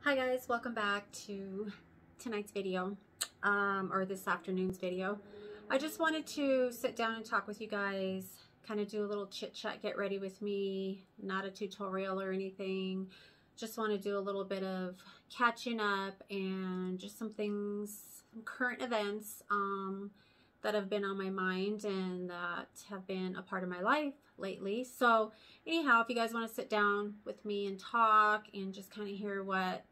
Hi guys, welcome back to tonight's video, or this afternoon's video. I just wanted to sit down and talk with you guys, kind of do a little chit chat, get ready with me, not a tutorial or anything. Just want to do a little bit of catching up and just some things, some current events that have been on my mind and that have been a part of my life lately. So anyhow, if you guys want to sit down with me and talk and just kind of hear what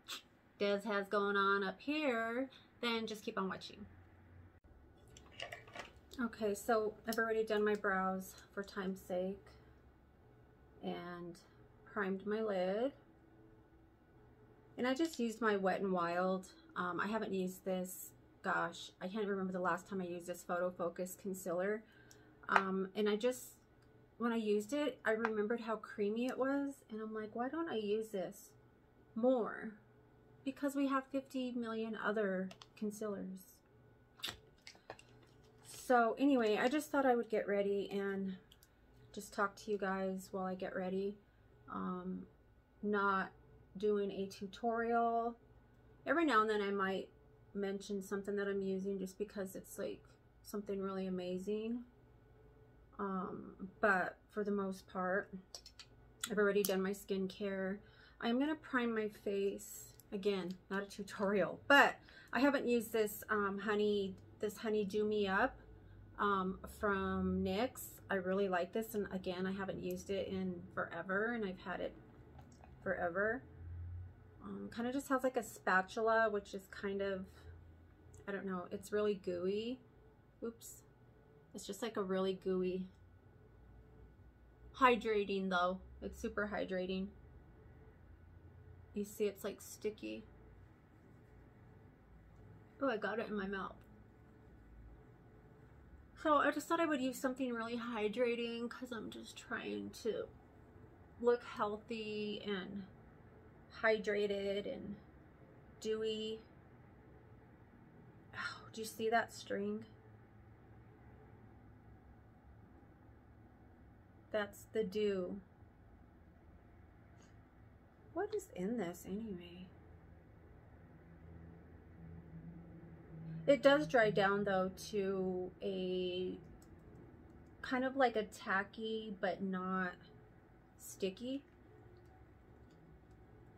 Des has going on up here, then just keep on watching. Okay, so I've already done my brows for time's sake and primed my lid. And I just used my Wet n Wild. I haven't used this, gosh, I can't remember the last time I used this Photo Focus concealer. And I just, when I used it, I remembered how creamy it was. And I'm like, why don't I use this more? Because we have 50 million other concealers. So anyway, I just thought I would get ready and just talk to you guys while I get ready. Not doing a tutorial. Every now and then I might mention something that I'm using just because it's like something really amazing. But for the most part, I've already done my skincare. I'm gonna prime my face. Again, not a tutorial, but I haven't used this Honey Do Me Up from NYX. I really like this, and again, I haven't used it in forever, and I've had it forever. Kind of just has like a spatula, which is kind of, I don't know, it's really gooey. Oops. It's just like a really gooey, hydrating though. It's super hydrating. You see it's like sticky. Oh, I got it in my mouth. So I just thought I would use something really hydrating because I'm just trying to look healthy and hydrated and dewy. Oh, do you see that string? That's the dew. What is in this anyway? It does dry down though to a kind of like a tacky but not sticky.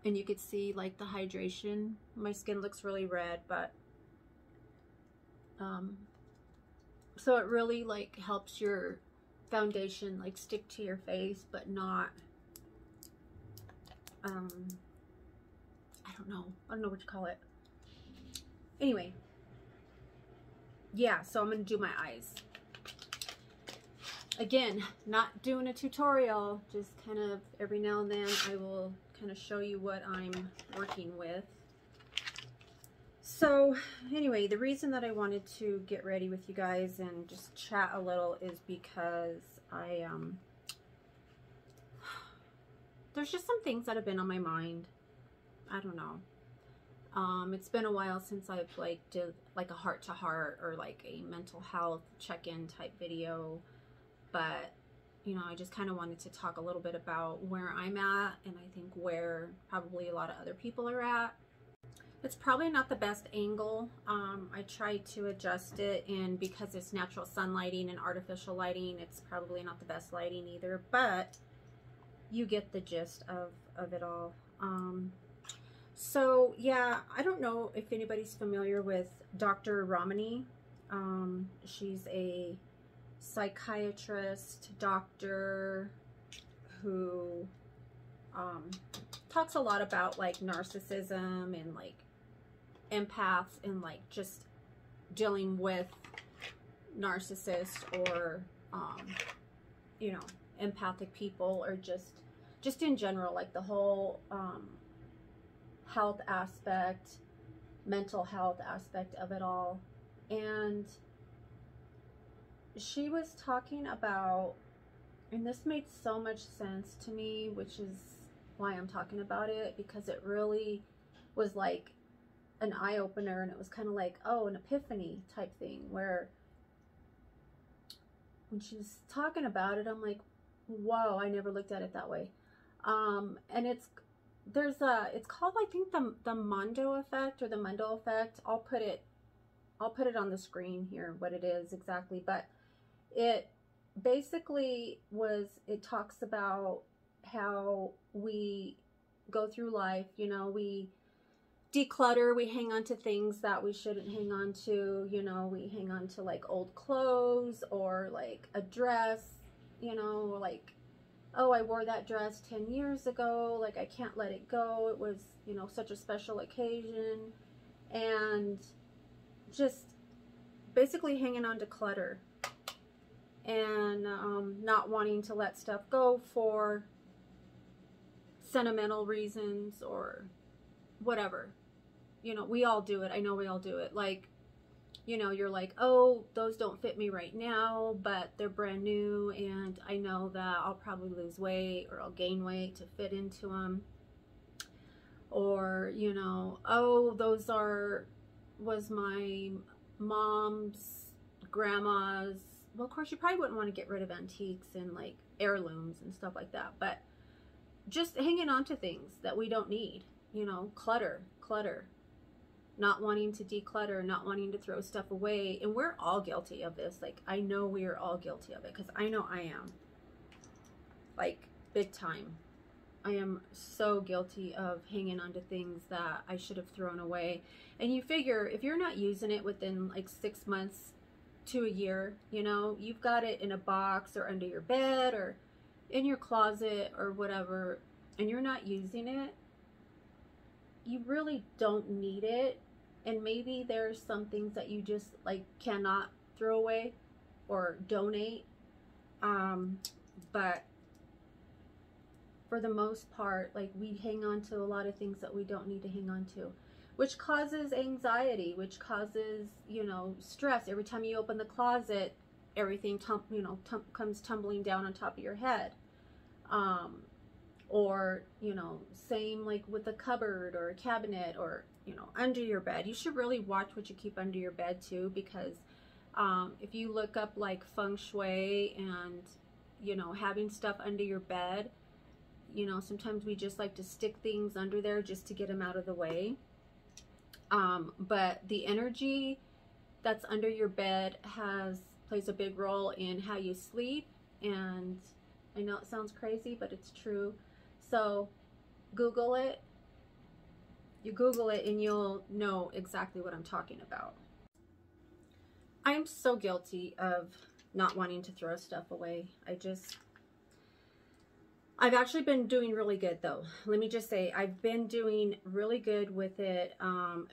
And you could see like the hydration. My skin looks really red, but so it really like helps your foundation like stick to your face but not I don't know what you call it. Anyway, yeah, so I'm gonna do my eyes. Again, not doing a tutorial, just kind of every now and then I will kind of show you what I'm working with. So anyway, the reason that I wanted to get ready with you guys and just chat a little is because there's just some things that have been on my mind. I don't know. It's been a while since I've like did like a heart-to-heart or like a mental health check-in type video, but you know, I just kind of wanted to talk a little bit about where I'm at, and I think where probably a lot of other people are at. It's probably not the best angle. I tried to adjust it, and because it's natural sun lighting and artificial lighting, it's probably not the best lighting either, but you get the gist of it all. So yeah, I don't know if anybody's familiar with Dr. Ramani. She's a psychiatrist, doctor who talks a lot about like narcissism and like empaths and like just dealing with narcissists or you know, empathic people, or just in general, like the whole health aspect, mental health aspect of it all. And she was talking about, and this made so much sense to me, which is why I'm talking about it, because it really was like an eye-opener, and it was kind of like, oh, an epiphany type thing, where when she was talking about it, I'm like, whoa, I never looked at it that way. And it's there's a, it's called, I think, the Mondo effect, or the Mundo effect. I'll put it on the screen here, what it is exactly. But it basically it talks about how we go through life, you know, we declutter, we hang on to things that we shouldn't hang on to, you know, we hang on to like old clothes or like a dress, you know, like, oh, I wore that dress 10 years ago, like I can't let it go, it was, you know, such a special occasion. And just basically hanging on to clutter and not wanting to let stuff go for sentimental reasons or whatever. You know, we all do it. I know we all do it. Like, you know, you're like, oh, those don't fit me right now, but they're brand new, and I know that I'll probably lose weight or I'll gain weight to fit into them. Or, you know, oh, was my mom's, grandma's. Well, of course, you probably wouldn't want to get rid of antiques and like heirlooms and stuff like that, but just hanging on to things that we don't need, you know, clutter, not wanting to declutter, not wanting to throw stuff away. And we're all guilty of this. Like, I know we are all guilty of it, because I know I am, like, big time. I am so guilty of hanging on to things that I should have thrown away. And you figure, if you're not using it within like 6 months to a year, you know, you've got it in a box or under your bed or in your closet or whatever, and you're not using it, you really don't need it. And maybe there's some things that you just like cannot throw away or donate, but for the most part, like, we hang on to a lot of things that we don't need to hang on to, which causes anxiety, which causes, you know, stress. Every time you open the closet, everything comes tumbling down on top of your head. Or, you know, same like with a cupboard or a cabinet, or, you know, under your bed. You should really watch what you keep under your bed too, because if you look up like feng shui and, you know, having stuff under your bed, you know, sometimes we just like to stick things under there just to get them out of the way. But the energy that's under your bed plays a big role in how you sleep. And I know it sounds crazy, but it's true. So Google it. You Google it and you'll know exactly what I'm talking about. I'm so guilty of not wanting to throw stuff away. I've actually been doing really good though. Let me just say, I've been doing really good with it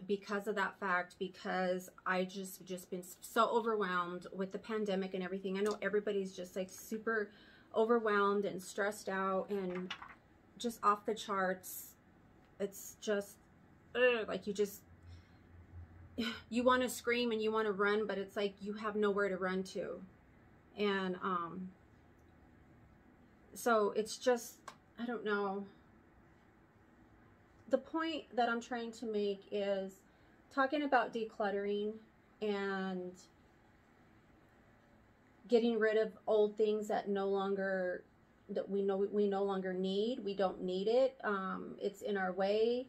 because of that fact, because I just been so overwhelmed with the pandemic and everything. I know everybody's just like super overwhelmed and stressed out and just off the charts. It's just like you want to scream and you want to run, but it's like you have nowhere to run to. And so it's just, I don't know. The point that I'm trying to make is talking about decluttering and getting rid of old things that we no longer need. We don't need it. It's in our way.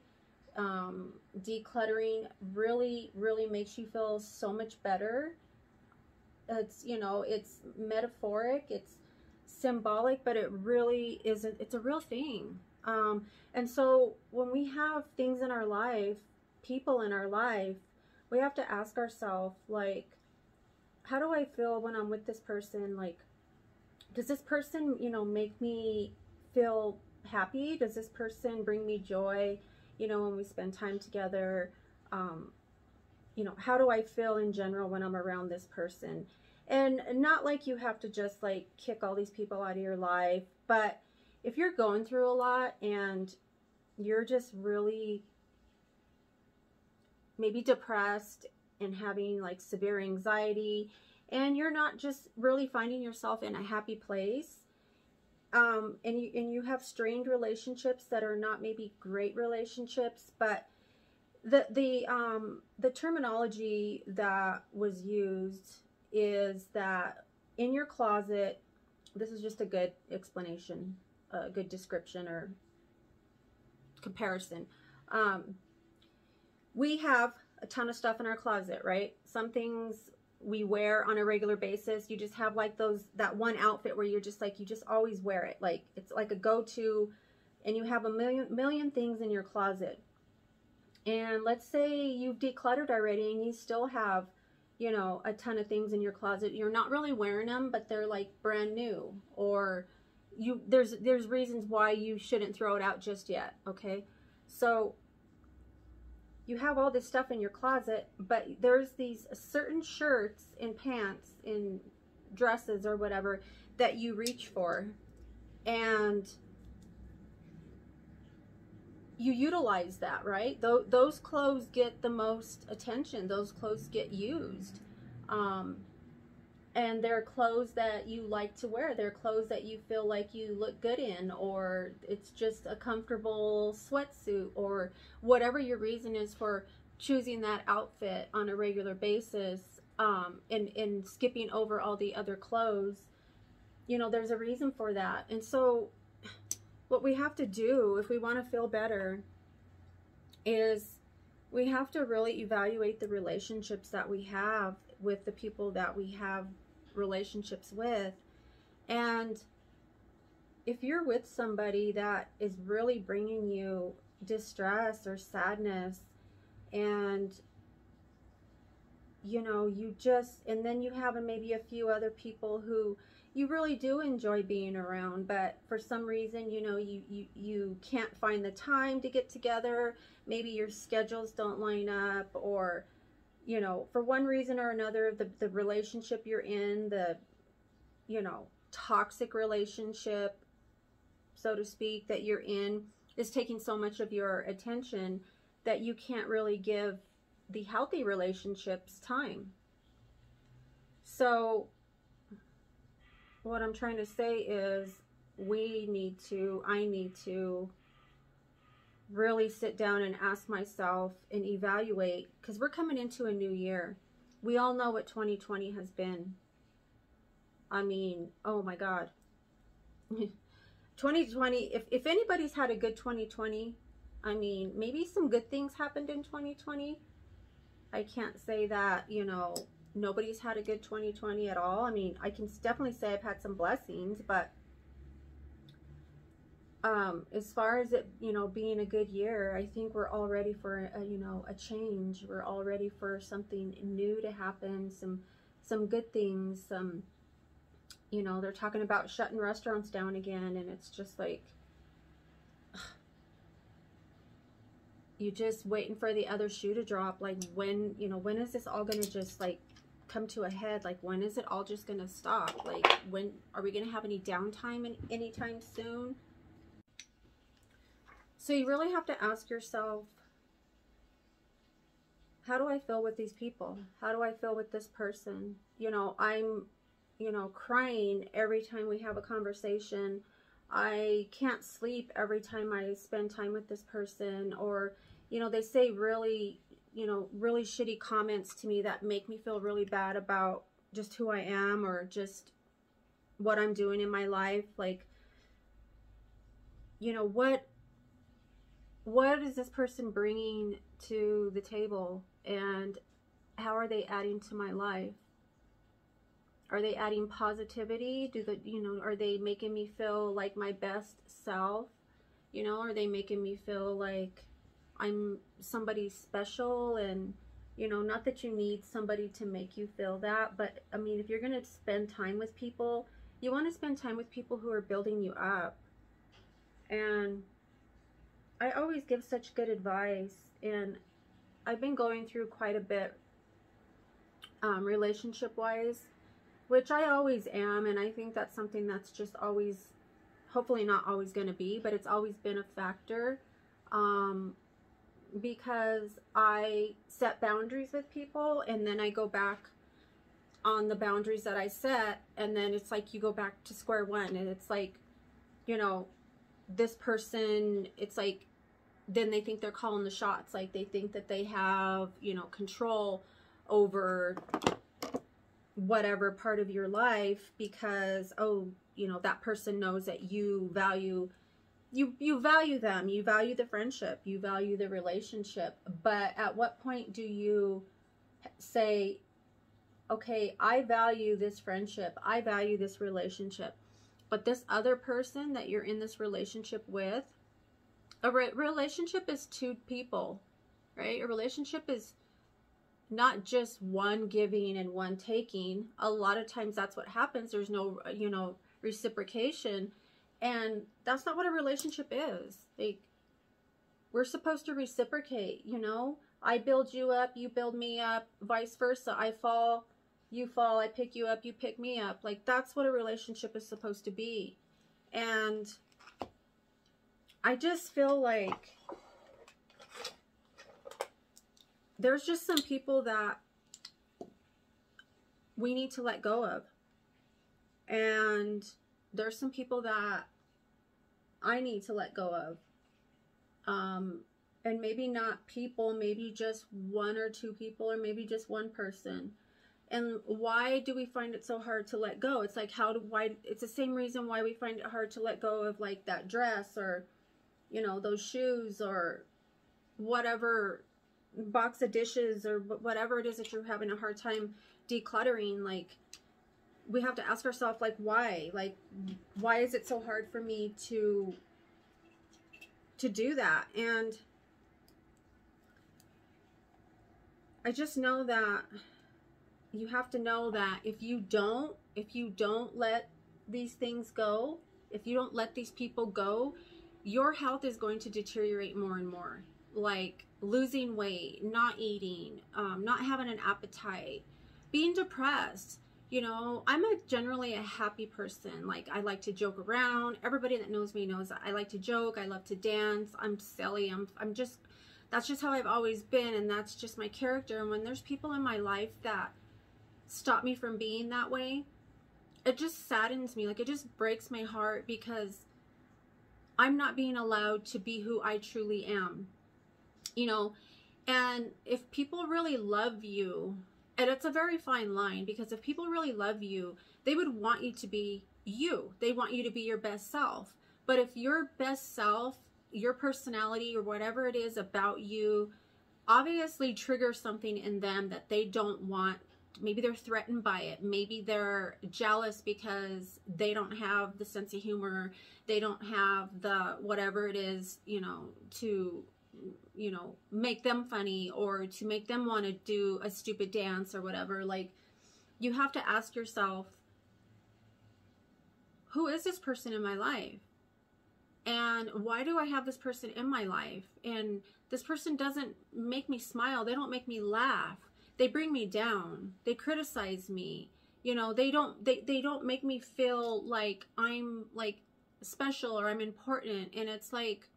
Decluttering really makes you feel so much better. It's, you know, it's metaphoric, it's symbolic, but it really isn't. It's a real thing. And so when we have things in our life, people in our life, we have to ask ourselves, like, how do I feel when I'm with this person? Like, does this person, you know, make me feel happy? Does this person bring me joy, you know, when we spend time together? You know, how do I feel in general when I'm around this person? And not like you have to just like kick all these people out of your life, but if you're going through a lot and you're just really maybe depressed and having like severe anxiety, and you're not just really finding yourself in a happy place, and you have strained relationships that are not maybe great relationships, but the terminology that was used is that in your closet, this is just a good explanation, a good description or comparison. We have a ton of stuff in our closet, right? Some things we wear on a regular basis. You just have like that one outfit where you're just like, you just always wear it. Like it's like a go-to, and you have a million things in your closet. And let's say you've decluttered already and you still have, you know, a ton of things in your closet. You're not really wearing them, but they're like brand new, or there's reasons why you shouldn't throw it out just yet. Okay. So you have all this stuff in your closet, but there's these certain shirts and pants and dresses or whatever that you reach for, and you utilize that, right? Those clothes get the most attention. Those clothes get used. And they're clothes that you like to wear. They're clothes that you feel like you look good in, or it's just a comfortable sweatsuit, or whatever your reason is for choosing that outfit on a regular basis, and skipping over all the other clothes. You know, there's a reason for that. And so what we have to do if we want to feel better is we have to really evaluate the relationships that we have with the people that we have relationships with. And if you're with somebody that is really bringing you distress or sadness, and you know, and then you have maybe a few other people who you really do enjoy being around, but for some reason, you know, you can't find the time to get together. Maybe your schedules don't line up, or you know, for one reason or another, the relationship you're in, the, you know, toxic relationship, so to speak, that you're in is taking so much of your attention that you can't really give the healthy relationships time. So what I'm trying to say is I need to really sit down and ask myself and evaluate, because we're coming into a new year. We all know what 2020 has been. I mean, oh my God. 2020, if anybody's had a good 2020, I mean, maybe some good things happened in 2020. I can't say that, you know, nobody's had a good 2020 at all. I mean, I can definitely say I've had some blessings, but as far as it, you know, being a good year, I think we're all ready for you know, a change. We're all ready for something new to happen, some good things. You know, they're talking about shutting restaurants down again, and it's just like, you just waiting for the other shoe to drop. Like, when, you know, when is this all gonna just like come to a head? Like, when is it all just gonna stop? Like, when are we gonna have any downtime anytime soon? So you really have to ask yourself, how do I feel with these people? How do I feel with this person? You know, I'm, you know, crying every time we have a conversation. I can't sleep every time I spend time with this person. Or, you know, they say really, you know, really shitty comments to me that make me feel really bad about just who I am, or just what I'm doing in my life. Like, you know, what is this person bringing to the table, and how are they adding to my life? Are they adding positivity? You know, are they making me feel like my best self? You know, are they making me feel like I'm somebody special? And, you know, not that you need somebody to make you feel that, but I mean, if you're going to spend time with people, you want to spend time with people who are building you up. And I always give such good advice, and I've been going through quite a bit relationship-wise, which I always am, and I think that's something that's just always, hopefully not always going to be, but it's always been a factor, because I set boundaries with people, and then I go back on the boundaries that I set, and then it's like you go back to square one, and it's like, you know, this person, it's like, then they think they're calling the shots. Like, they think that they have, you know, control over whatever part of your life, because, oh, you know, that person knows that you value, you value them, you value the friendship, you value the relationship, but at what point do you say, okay, I value this friendship, I value this relationship, but this other person that you're in this relationship with, a relationship is two people, right? A relationship is not just one giving and one taking. A lot of times that's what happens. There's no, you know, reciprocation, and that's not what a relationship is. Like, we're supposed to reciprocate, you know? I build you up, you build me up, vice versa. I fall, you fall, I pick you up, you pick me up. Like, that's what a relationship is supposed to be. And I just feel like there's just some people that we need to let go of. And there's some people that I need to let go of. And maybe not people, maybe just one or two people, or maybe just one person. And why do we find it so hard to let go? It's like, why, it's the same reason why we find it hard to let go of, like, that dress, or, you know, those shoes, or whatever box of dishes, or whatever it is that you're having a hard time decluttering. Like, we have to ask ourselves, like, why? Like, why is it so hard for me to do that? And I just know that you have to know that if you don't let these things go, if you don't let these people go, your health is going to deteriorate more and more. Like losing weight, not eating, not having an appetite, being depressed. You know, I'm generally a happy person. Like, I like to joke around. Everybody that knows me knows that I like to joke. I love to dance. I'm silly. I'm just, that's just how I've always been, and that's just my character. And when there's people in my life that stop me from being that way, it just saddens me. Like, it just breaks my heart, because I'm not being allowed to be who I truly am. You know, and if people really love you, and it's a very fine line, because if people really love you, they would want you to be you. They want you to be your best self. But if your best self, your personality, or whatever it is about you, obviously triggers something in them that they don't want, maybe they're threatened by it, maybe they're jealous because they don't have the sense of humor, they don't have the whatever it is, you know, to, you know, make them funny, or to make them want to do a stupid dance or whatever. Like, you have to ask yourself, who is this person in my life? And why do I have this person in my life? And this person doesn't make me smile. They don't make me laugh. They bring me down. They criticize me. You know, they don't make me feel like I'm like special or I'm important. And it's like,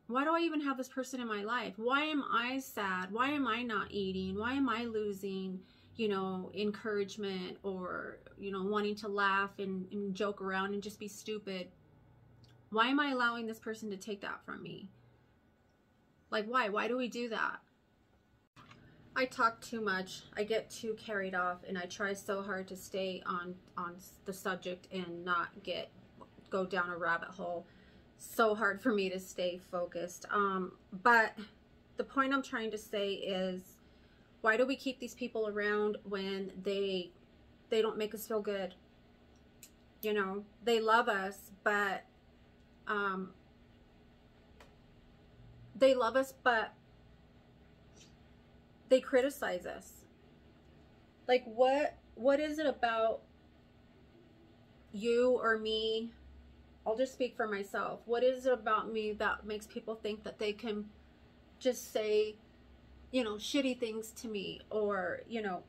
why do I even have this person in my life? Why am I sad? Why am I not eating? Why am I losing, you know, encouragement, or, you know, wanting to laugh and joke around and just be stupid? Why am I allowing this person to take that from me? Like, why? Why do we do that? I talk too much. I get too carried off, and I try so hard to stay on the subject and not go down a rabbit hole. So hard for me to stay focused. But the point I'm trying to say is, why do we keep these people around when they don't make us feel good? You know, they love us, but they criticize us. Like, what is it about you or me? I'll just speak for myself. What is it about me that makes people think that they can just say, you know, shitty things to me? Or, you know,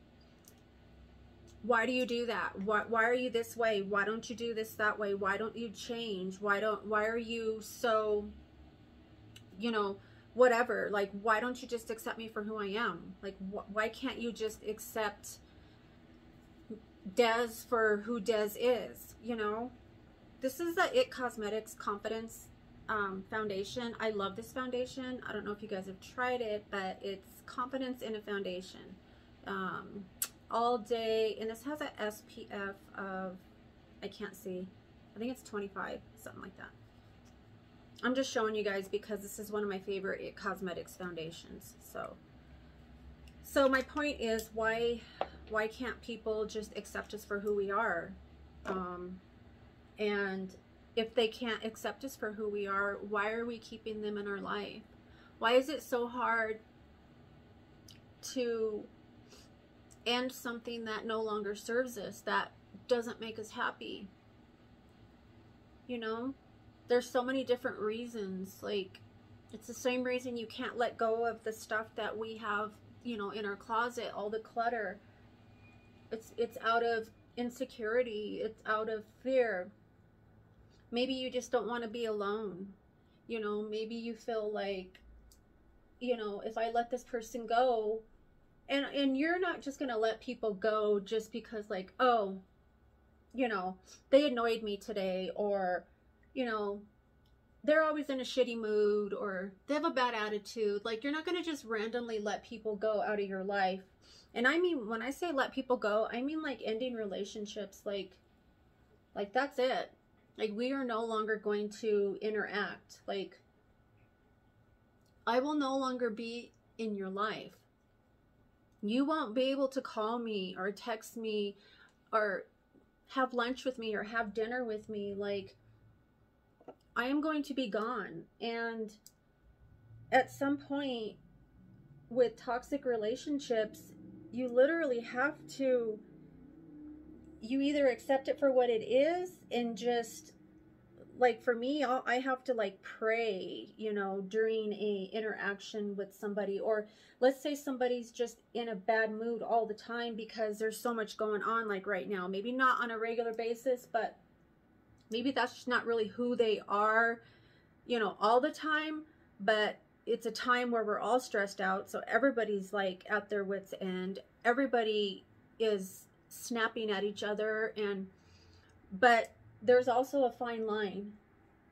why do you do that? Why are you this way? Why don't you do this that way? Why don't you change? Why are you so, you know, whatever? Like, why don't you just accept me for who I am? Like, why can't you just accept Des for who Des is, you know? This is the It Cosmetics Confidence foundation. I love this foundation. I don't know if you guys have tried it, but it's confidence in a foundation. All day, and this has a SPF of, I can't see, I think it's 25, something like that. I'm just showing you guys because this is one of my favorite It Cosmetics foundations. So my point is, why can't people just accept us for who we are? And if they can't accept us for who we are, why are we keeping them in our life? Why is it so hard to end something that no longer serves us, that doesn't make us happy? You know, there's so many different reasons. Like, it's the same reason you can't let go of the stuff that we have, you know, in our closet, all the clutter. It's out of insecurity, it's out of fear. Maybe you just don't want to be alone. You know, maybe you feel like, you know, if I let this person go, and you're not just going to let people go just because, like, oh, you know, they annoyed me today, or, you know, they're always in a shitty mood, or they have a bad attitude. Like, you're not going to just randomly let people go out of your life. And I mean, when I say let people go, I mean like ending relationships. Like that's it. Like, we are no longer going to interact. Like, I will no longer be in your life. You won't be able to call me or text me or have lunch with me or have dinner with me. Like, I am going to be gone. And at some point with toxic relationships, you literally have to, you either accept it for what it is and just, like, for me, I have to, like, pray, you know, during a interaction with somebody. Or let's say somebody's just in a bad mood all the time because there's so much going on, like right now. Maybe not on a regular basis, but maybe that's just not really who they are, you know, all the time. But it's a time where we're all stressed out, so everybody's like at their wits' end. Everybody is snapping at each other, but there's also a fine line.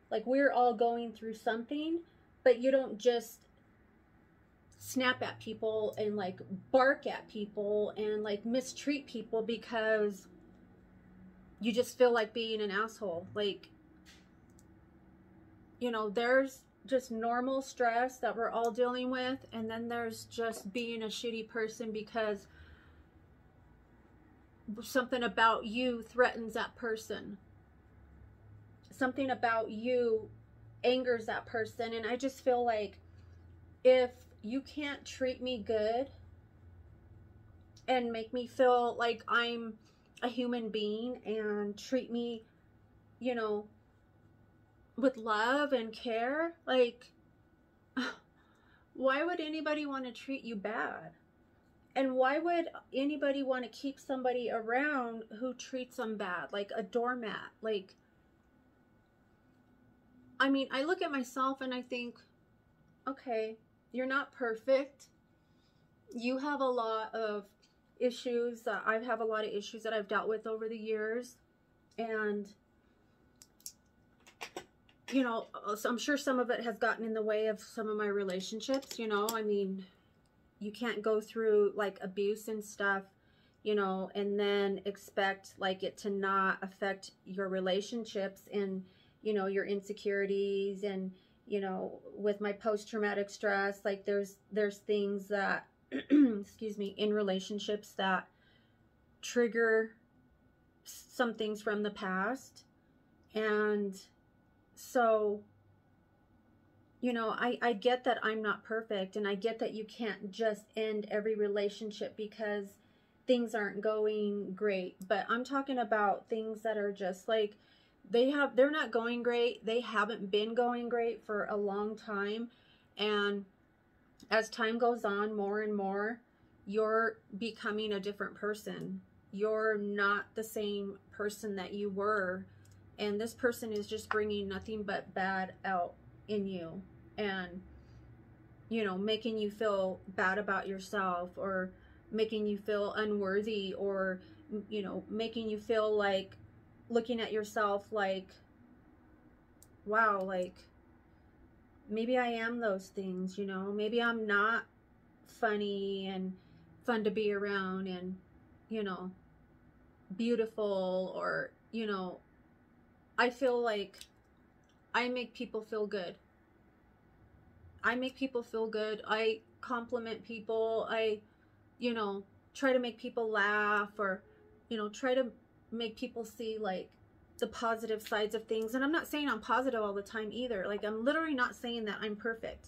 Like, we're all going through something, but you don't just snap at people and like bark at people and like mistreat people because you just feel like being an asshole. Like, you know, there's just normal stress that we're all dealing with, and then there's just being a shitty person because something about you threatens that person. Something about you angers that person. And I just feel like, if you can't treat me good and make me feel like I'm a human being and treat me, you know, with love and care, like, why would anybody want to treat you bad? And why would anybody want to keep somebody around who treats them bad, like a doormat? Like, I mean, I look at myself and I think, okay, you're not perfect. You have a lot of issues. I have a lot of issues that I've dealt with over the years. And, you know, so I'm sure some of it has gotten in the way of some of my relationships, you know. I mean, you can't go through like abuse and stuff, you know, and then expect like it to not affect your relationships and, you know, your insecurities. And, you know, with my post-traumatic stress, like there's things that excuse me, in relationships that trigger some things from the past. And so, you know, I get that I'm not perfect, and I get that you can't just end every relationship because things aren't going great. But I'm talking about things that are just like, they're not going great. They haven't been going great for a long time. And as time goes on, more and more, you're becoming a different person. You're not the same person that you were. And this person is just bringing nothing but bad out in you. And, you know, making you feel bad about yourself, or making you feel unworthy, or, you know, making you feel like, looking at yourself like, wow, like, maybe I am those things, you know. Maybe I'm not funny and fun to be around and, you know, beautiful, or, you know, I feel like I make people feel good. I make people feel good. I compliment people. I, you know, try to make people laugh, or, you know, try to make people see like the positive sides of things. And I'm not saying I'm positive all the time either. Like, I'm literally not saying that I'm perfect.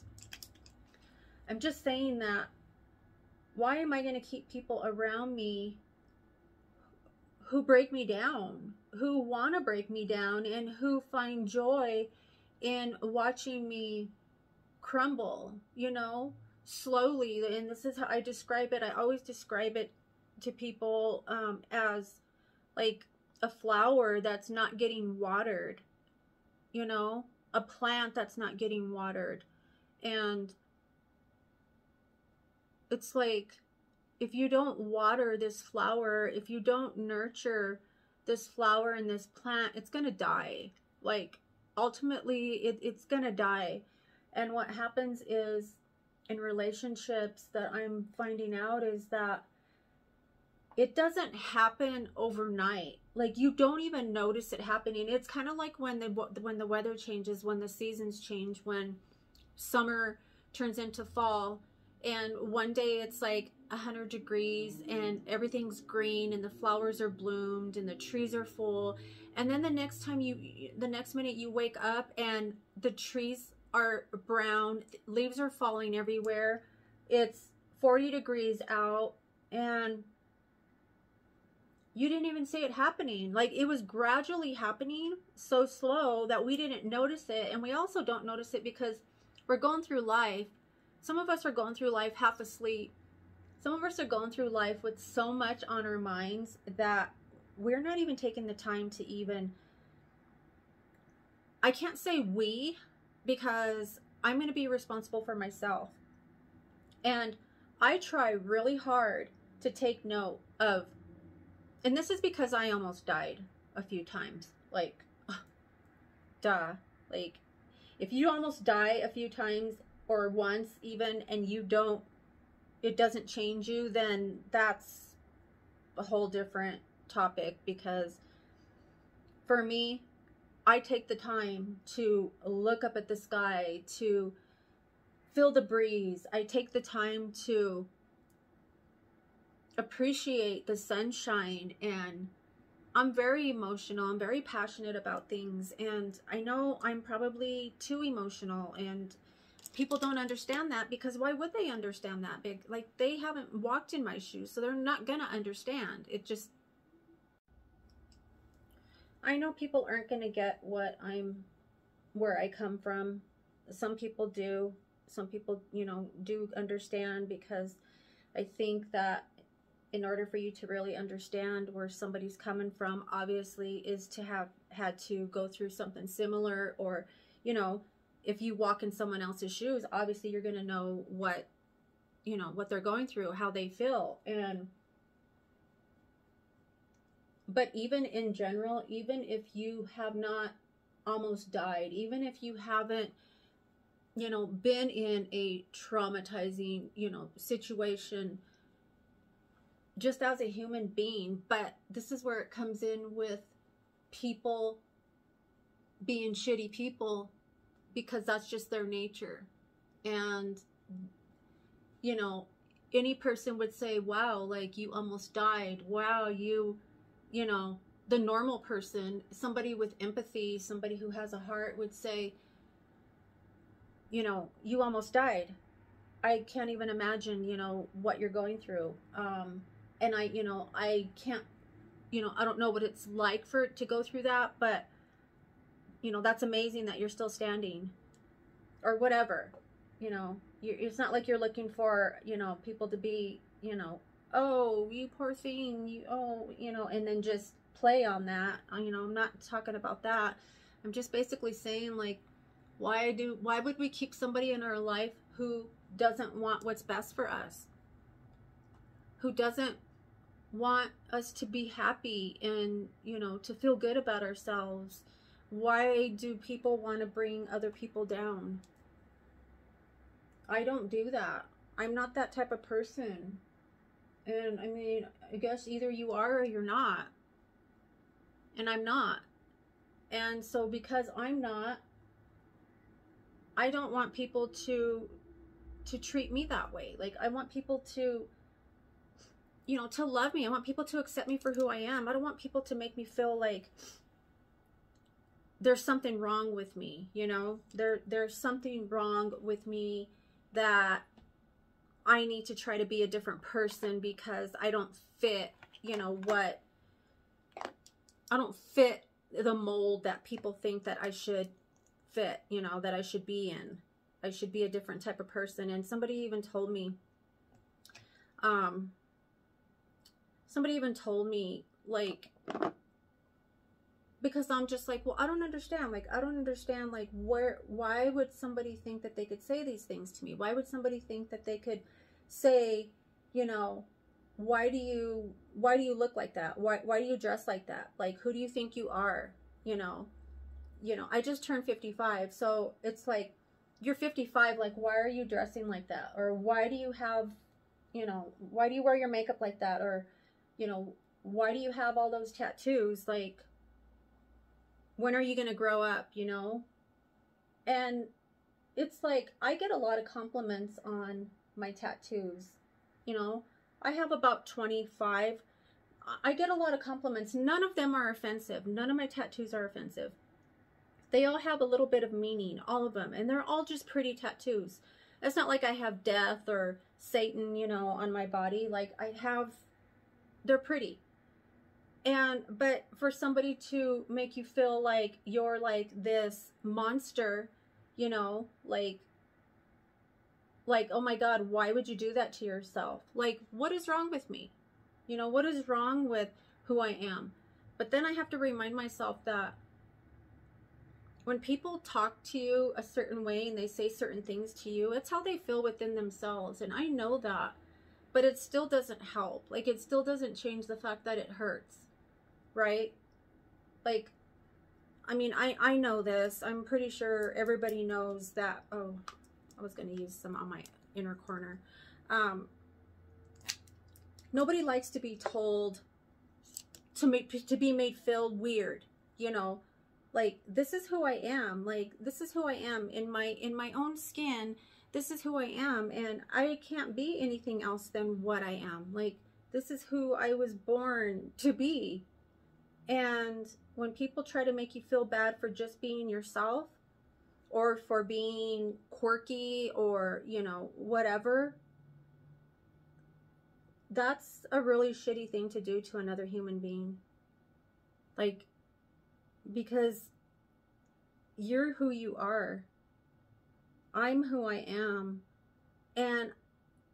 I'm just saying that, why am I going to keep people around me who break me down, who want to break me down, and who find joy in watching me crumble, you know, slowly? And this is how I describe it. I always describe it to people as like a flower that's not getting watered, you know, a plant that's not getting watered. And it's like, if you don't water this flower, if you don't nurture this flower and this plant, it's going to die. Like, ultimately, it's going to die. And what happens is, in relationships, that I'm finding out, is that it doesn't happen overnight. Like, you don't even notice it happening. It's kind of like when the weather changes, when the seasons change, when summer turns into fall, and one day it's like 100 degrees and everything's green and the flowers are bloomed and the trees are full, and then the next minute you wake up and the trees are brown, leaves are falling everywhere, it's 40 degrees out, and you didn't even see it happening. Like, it was gradually happening, so slow that we didn't notice it. And we also don't notice it because we're going through life. Some of us are going through life half asleep. Some of us are going through life with so much on our minds that we're not even taking the time to even, I can't say we, because I'm going to be responsible for myself. And I try really hard to take note of, and this is because I almost died a few times. Like, duh. Like, if you almost die a few times, or once even, and it doesn't change you, then that's a whole different topic. Because for me, I take the time to look up at the sky, to feel the breeze. I take the time to appreciate the sunshine, and I'm very emotional. I'm very passionate about things, and I know I'm probably too emotional, and people don't understand that, because why would they understand that? Like, they haven't walked in my shoes, so they're not gonna understand. It just, I know people aren't gonna get where I come from. Some people do. Some people, you know, do understand, because I think that in order for you to really understand where somebody's coming from, obviously, is to have had to go through something similar, or, you know, if you walk in someone else's shoes, obviously you're going to know what, you know, what they're going through, how they feel. But even in general, even if you have not almost died, even if you haven't, you know, been in a traumatizing, you know, situation, just as a human being, but this is where it comes in with people being shitty people, because that's just their nature. And, you know, any person would say, wow, like, you almost died. Wow, you know, the normal person, somebody with empathy, somebody who has a heart, would say, you know, you almost died. I can't even imagine, you know, what you're going through. And you know, I can't, you know, I don't know what it's like to go through that, but, you know, that's amazing that you're still standing, or whatever. You know, it's not like you're looking for, you know, people to be, you know, oh, you poor thing, you know, and then just play on that. You know, I'm not talking about that. I'm just basically saying, like, why would we keep somebody in our life who doesn't want what's best for us? Who doesn't want us to be happy and, you know, to feel good about ourselves? Why do people want to bring other people down? I don't do that. I'm not that type of person. And I mean, I guess either you are or you're not. And I'm not. And so because I'm not, I don't want people to treat me that way. Like, I want people to, you know, to love me. I want people to accept me for who I am. I don't want people to make me feel like there's something wrong with me, you know? There's something wrong with me, that I need to try to be a different person because I don't fit, you know, I don't fit the mold that people think that I should fit, you know, that I should be in. I should be a different type of person. And somebody even told me, like, because I'm just like, well, I don't understand. Like, I don't understand, like, why would somebody think that they could say these things to me? Why would somebody think that they could say, you know, why do you look like that? Why do you dress like that? Like, who do you think you are? You know, I just turned 55. So it's like, you're 55. Like, why are you dressing like that? Or why do you have, you know, why do you wear your makeup like that? Or, you know, why do you have all those tattoos? Like, when are you going to grow up, you know? And it's like, I get a lot of compliments on my tattoos, you know? I have about 25. I get a lot of compliments. None of them are offensive. None of my tattoos are offensive. They all have a little bit of meaning, all of them. And they're all just pretty tattoos. It's not like I have death or Satan, you know, on my body. Like, they're pretty. But for somebody to make you feel like you're like this monster, you know, like, oh my God, why would you do that to yourself? Like, what is wrong with me? You know, what is wrong with who I am? But then I have to remind myself that when people talk to you a certain way and they say certain things to you, it's how they feel within themselves. And I know that, but it still doesn't help. Like, it still doesn't change the fact that it hurts. Right? Like, I mean, I know this. I'm pretty sure everybody knows that. Oh, I was going to use some on my inner corner. Nobody likes to be told to be made feel weird, you know? Like, this is who I am. Like, this is who I am in my own skin. This is who I am, and I can't be anything else than what I am. Like, this is who I was born to be. And when people try to make you feel bad for just being yourself, or for being quirky, or, you know, whatever, that's a really shitty thing to do to another human being. Like, because you're who you are. I'm who I am. And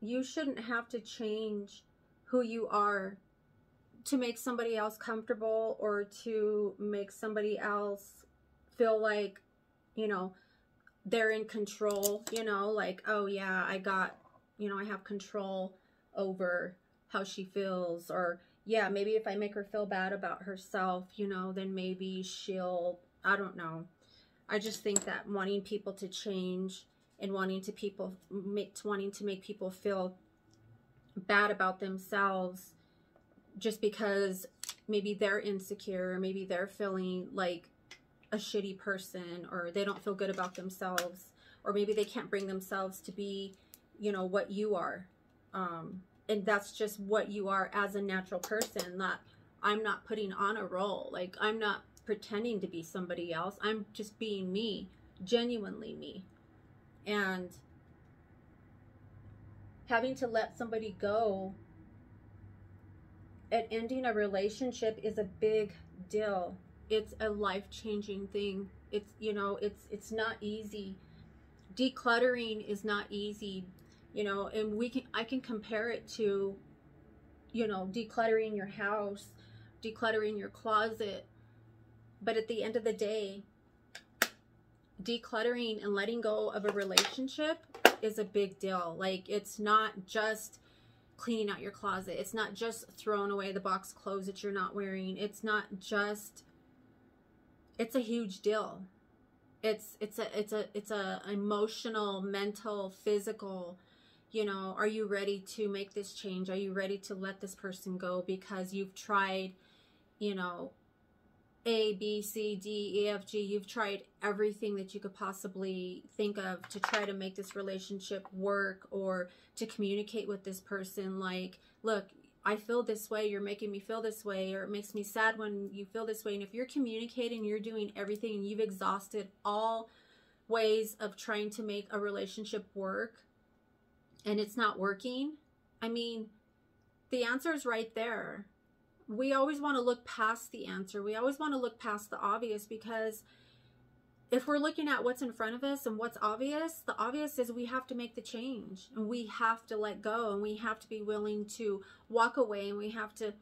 you shouldn't have to change who you are to make somebody else comfortable, or to make somebody else feel like, you know, they're in control, you know, like, oh yeah, I have control over how she feels. Or yeah, maybe if I make her feel bad about herself, you know, then maybe she'll, I don't know. I just think that wanting people to change and wanting to make people feel bad about themselves just because maybe they're insecure, or maybe they're feeling like a shitty person, or they don't feel good about themselves, or maybe they can't bring themselves to be, you know, what you are. And that's just what you are as a natural person, that I'm not putting on a role. Like, I'm not pretending to be somebody else. I'm just being me, genuinely me. And having to let somebody go at ending a relationship is a big deal. It's a life-changing thing. It's, you know, it's not easy. Decluttering is not easy, you know, and I can compare it to, you know, decluttering your house, decluttering your closet. But at the end of the day, decluttering and letting go of a relationship is a big deal. Like, it's not just cleaning out your closet. It's not just throwing away the box clothes that you're not wearing. It's not just, it's a huge deal. It's a emotional, mental, physical, you know, are you ready to make this change? Are you ready to let this person go because you've tried, you know, A, B, C, D, E, F, G. You've tried everything that you could possibly think of to try to make this relationship work or to communicate with this person. Like, look, I feel this way, you're making me feel this way, or it makes me sad when you feel this way. And if you're communicating, you're doing everything, and you've exhausted all ways of trying to make a relationship work, and it's not working, I mean, the answer is right there. We always want to look past the answer. We always want to look past the obvious, because if we're looking at what's in front of us and what's obvious, the obvious is we have to make the change, and we have to let go, and we have to be willing to walk away, and we have to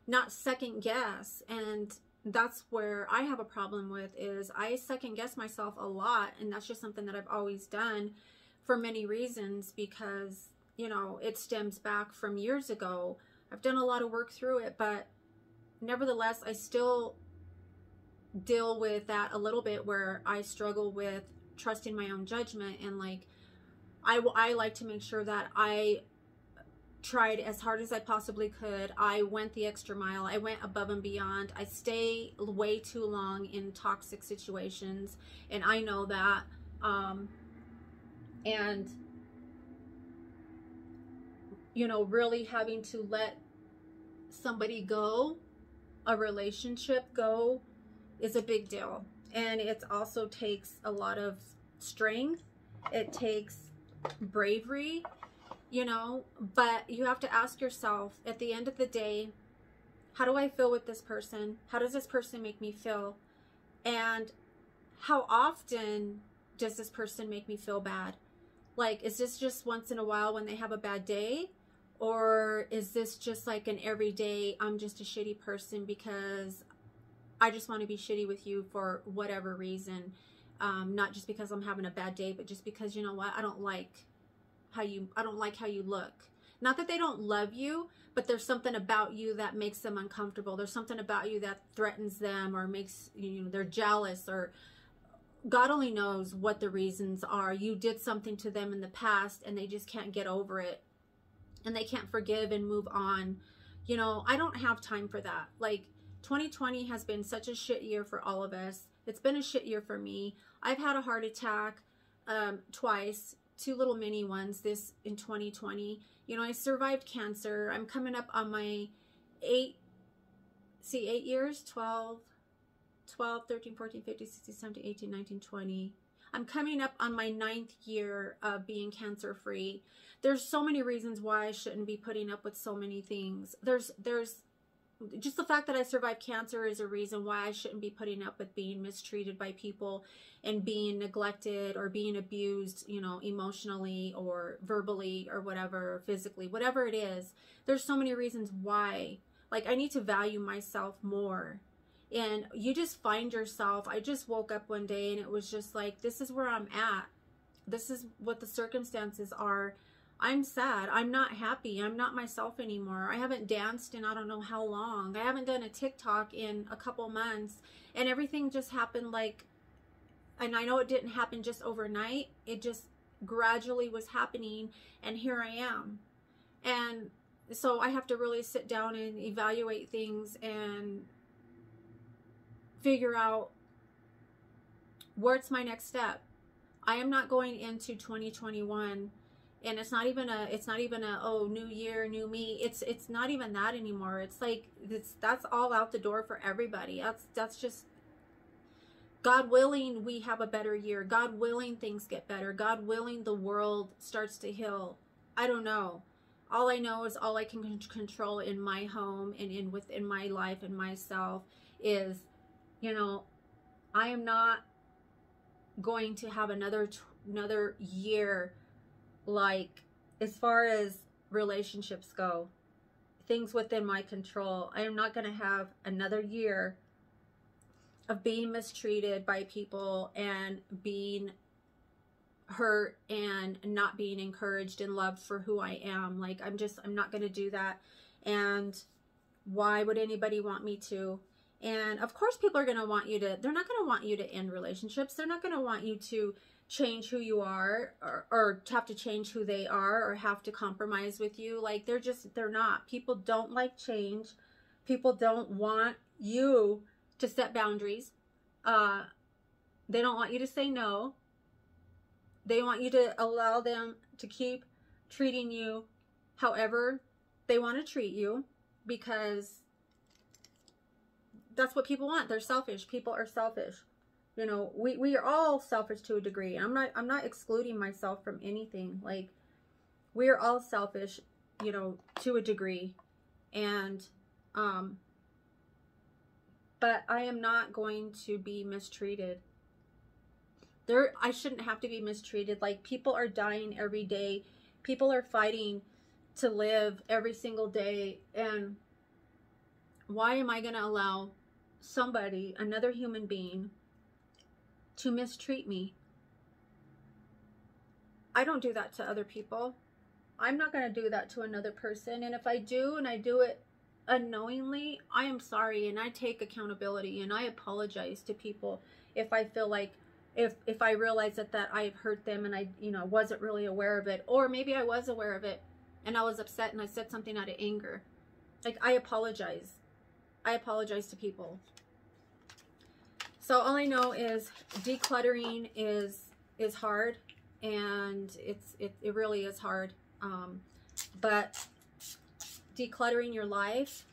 not second guess. And that's where I have a problem with, is I second guess myself a lot, and that's just something that I've always done for many reasons, because, you know, it stems back from years ago. I've done a lot of work through it, but nevertheless, I still deal with that a little bit, where I struggle with trusting my own judgment. And like, I like to make sure that I tried as hard as I possibly could. I went the extra mile. I went above and beyond. I stay way too long in toxic situations, and I know that. And you know, really having to let somebody go, a relationship go, is a big deal. And it also takes a lot of strength. It takes bravery, you know, but you have to ask yourself at the end of the day, how do I feel with this person? How does this person make me feel? And how often does this person make me feel bad? Like, is this just once in a while when they have a bad day? Or is this just like an everyday, I'm just a shitty person because I just want to be shitty with you for whatever reason? Not just because I'm having a bad day, but just because, you know what, I don't like how you look. Not that they don't love you, but there's something about you that makes them uncomfortable. There's something about you that threatens them, or makes, you know, they're jealous, or God only knows what the reasons are. You did something to them in the past, and they just can't get over it, and they can't forgive and move on. You know, I don't have time for that. Like, 2020 has been such a shit year for all of us. It's been a shit year for me. I've had a heart attack twice, 2 little mini ones this in 2020. You know, I survived cancer. I'm coming up on my 8 years, 12, 13, 14, 15, 16, 17, 18, 19, 20. I'm coming up on my 9th year of being cancer free. There's so many reasons why I shouldn't be putting up with so many things. There's just the fact that I survived cancer is a reason why I shouldn't be putting up with being mistreated by people and being neglected or being abused, you know, emotionally or verbally or whatever, physically, whatever it is. There's so many reasons why. Like, I need to value myself more. And you just find yourself, I just woke up one day and it was just like, this is where I'm at. This is what the circumstances are. I'm sad. I'm not happy. I'm not myself anymore. I haven't danced in I don't know how long. I haven't done a TikTok in a couple months. And everything just happened like, and I know it didn't happen just overnight. It just gradually was happening. And here I am. And so I have to really sit down and evaluate things and figure out where's my next step. I am not going into 2021, and it's not even a oh, new year, new me. It's not even that anymore. It's like that's all out the door for everybody. That's just, God willing, we have a better year. God willing, things get better. God willing, the world starts to heal. I don't know. All I know is all I can control in my home and within my life and myself is, you know, I am not going to have another year, like, as far as relationships go, things within my control. I am not going to have another year of being mistreated by people and being hurt and not being encouraged and loved for who I am. Like, I'm not going to do that. And why would anybody want me to? And of course people are going to want you to, they're not going to want you to end relationships. They're not going to want you to change who you are, or have to change who they are, or have to compromise with you. Like, they're not. People don't like change. People don't want you to set boundaries. They don't want you to say no. They want you to allow them to keep treating you however they want to treat you, because that's what people want. They're selfish. People are selfish. You know, we are all selfish to a degree. I'm not excluding myself from anything. Like, we are all selfish, you know, to a degree. And but I am not going to be mistreated. I shouldn't have to be mistreated. Like, people are dying every day. People are fighting to live every single day. And why am I going to allow somebody, another human being, to mistreat me? I don't do that to other people. I'm not going to do that to another person. And if I do, and I do it unknowingly, I am sorry, and I take accountability, and I apologize to people if I feel like, if I realize that I've hurt them and I, you know, wasn't really aware of it, or maybe I was aware of it and I was upset and I said something out of anger. Like, I apologize. I apologize to people. So all I know is decluttering is hard, and it really is hard. But decluttering your life,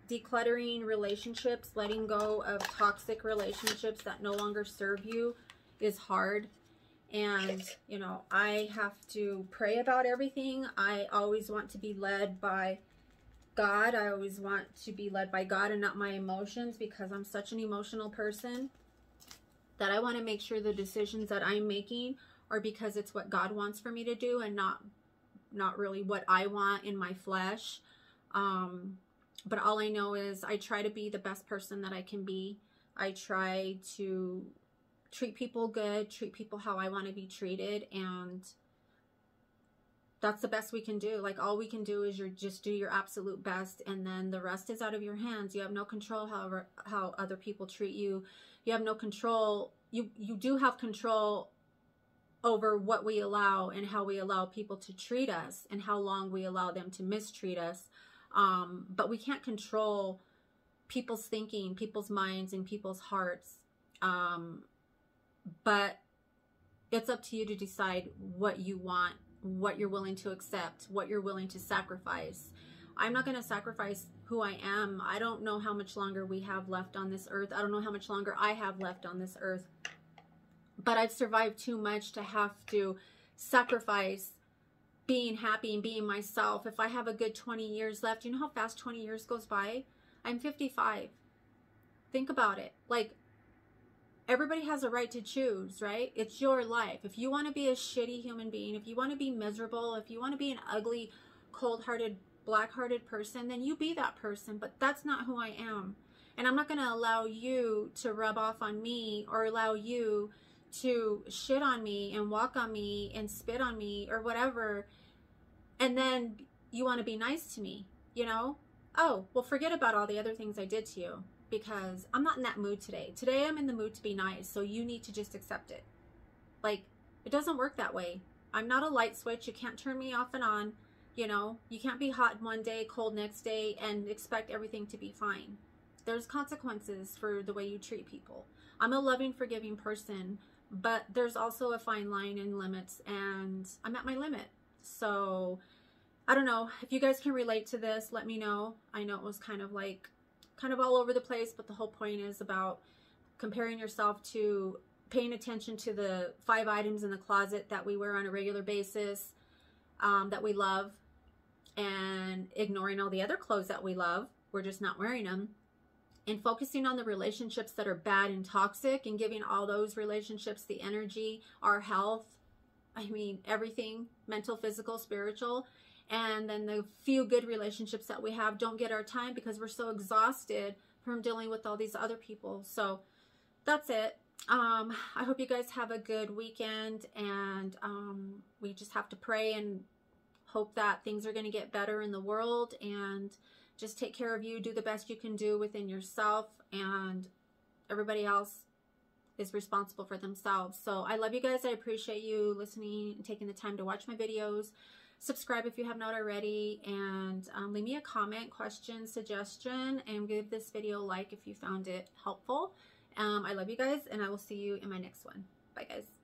decluttering relationships, letting go of toxic relationships that no longer serve you is hard. And, you know, I have to pray about everything. I always want to be led by God. I always want to be led by God and not my emotions, because I'm such an emotional person that I want to make sure the decisions that I'm making are because it's what God wants for me to do, and not really what I want in my flesh. But all I know is I try to be the best person that I can be. I try to treat people good, treat people how I want to be treated, and that's the best we can do. Like, all we can do is just do your absolute best, and then the rest is out of your hands. You have no control how other people treat you. You have no control. You do have control over what we allow and how we allow people to treat us and how long we allow them to mistreat us. But we can't control people's thinking, people's minds, and people's hearts. But it's up to you to decide what you want, what you're willing to accept, what you're willing to sacrifice. I'm not going to sacrifice who I am. I don't know how much longer we have left on this earth. I don't know how much longer I have left on this earth. But I've survived too much to have to sacrifice being happy and being myself. If I have a good 20 years left, you know how fast 20 years goes by? I'm 55. Think about it. Like, everybody has a right to choose, right? It's your life. If you want to be a shitty human being, if you want to be miserable, if you want to be an ugly, cold-hearted, black-hearted person, then you be that person. But that's not who I am. And I'm not going to allow you to rub off on me, or allow you to shit on me and walk on me and spit on me or whatever, and then you want to be nice to me, you know? Oh, well, forget about all the other things I did to you, because I'm not in that mood today. Today I'm in the mood to be nice, so you need to just accept it. Like, it doesn't work that way. I'm not a light switch. You can't turn me off and on, you know? You can't be hot one day, cold next day, and expect everything to be fine. There's consequences for the way you treat people. I'm a loving, forgiving person, but there's also a fine line and limits, and I'm at my limit. So I don't know if you guys can relate to this. Let me know. I know it was kind of all over the place, but the whole point is about comparing yourself to paying attention to the 5 items in the closet that we wear on a regular basis, that we love, and ignoring all the other clothes that we love. We're just not wearing them. And focusing on the relationships that are bad and toxic, and giving all those relationships the energy, our health, I mean, everything, mental, physical, spiritual. And then the few good relationships that we have don't get our time because we're so exhausted from dealing with all these other people. So that's it. I hope you guys have a good weekend, and we just have to pray and hope that things are going to get better in the world, and just take care of you, do the best you can do within yourself, and everybody else is responsible for themselves. So I love you guys. I appreciate you listening and taking the time to watch my videos. subscribe if you have not already, and leave me a comment, question, suggestion, and give this video a like if you found it helpful. I love you guys, and I will see you in my next one. Bye, guys.